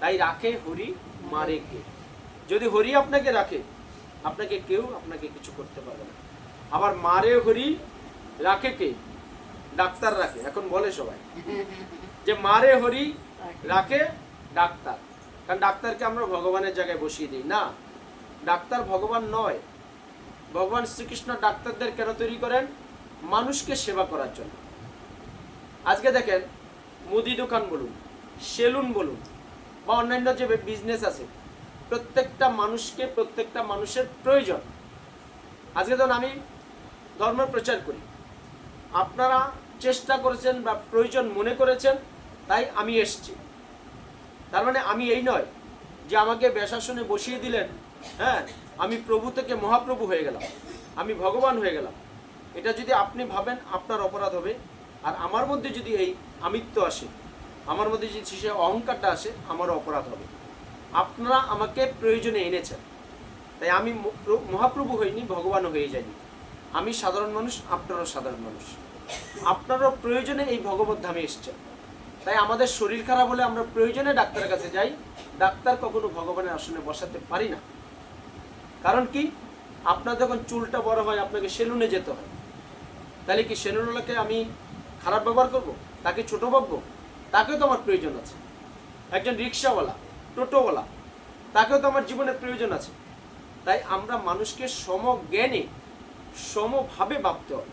তাই রাখে হরি, মারে কে। যদি হরি আপনাকে রাখে, আপনাকে কেউ আপনাকে কিছু করতে পারবে না। আবার মারে হরি, রাখে কে? ডাক্তার রাখে। এখন বলে সবাই যে মারে হরি, রাখে ডাক্তার। কারণ ডাক্তারকে আমরা ভগবানের জায়গায় বসিয়ে দিই না, ডাক্তার ভগবান নয়। ভগবান শ্রীকৃষ্ণ ডাক্তারদের কেন তৈরি করেন? মানুষকে সেবা করার জন্য। আজকে দেখেন, মুদি দোকান বলুন, সেলুন বলুন, বা অন্যান্য যে বিজনেস আছে, প্রত্যেকটা মানুষকে, প্রত্যেকটা মানুষের প্রয়োজন। আজকে ধরুন আমি ধর্ম প্রচার করি, আপনারা চেষ্টা করেছেন বা প্রয়োজন মনে করেছেন, তাই আমি এসছি। তার মানে আমি এই নয় যে আমাকে বেশাসনে বসিয়ে দিলেন, হ্যাঁ আমি প্রভু থেকে মহাপ্রভু হয়ে গেলাম, আমি ভগবান হয়ে গেলাম। এটা যদি আপনি ভাবেন, আপনার অপরাধ হবে। আর আমার মধ্যে যদি এই আমিত্ব আসে, আমার মধ্যে যদি সে অহংকারটা আসে, আমারও অপরাধ হবে। আপনারা আমাকে প্রয়োজনে এনেছেন, তাই আমি মহাপ্রভু হইনি, ভগবানও হয়ে যাইনি। আমি সাধারণ মানুষ, আপনারাও সাধারণ মানুষ। আপনারও প্রয়োজনে এই ভগবত ধামে এসছেন। তাই আমাদের শরীর খারাপ হলে আমরা প্রয়োজনে ডাক্তারের কাছে যাই। ডাক্তার কখনো ভগবানের আসনে বসাতে পারি না। কারণ কি? আপনার যখন চুলটা বড় হয়, আপনাকে সেলুনে যেতে হয়। তাহলে কি সেলুনওয়ালাকে আমি খারাপ ব্যবহার করব? তাকে ছোট ভাববো? তাকেও তো আমার প্রয়োজন আছে। একজন রিক্সাওয়ালা, টোটোওয়ালা, তাকেও তো আমার জীবনের প্রয়োজন আছে। তাই আমরা মানুষকে সমজ্ঞানে, সমভাবে ভাবতে হবে।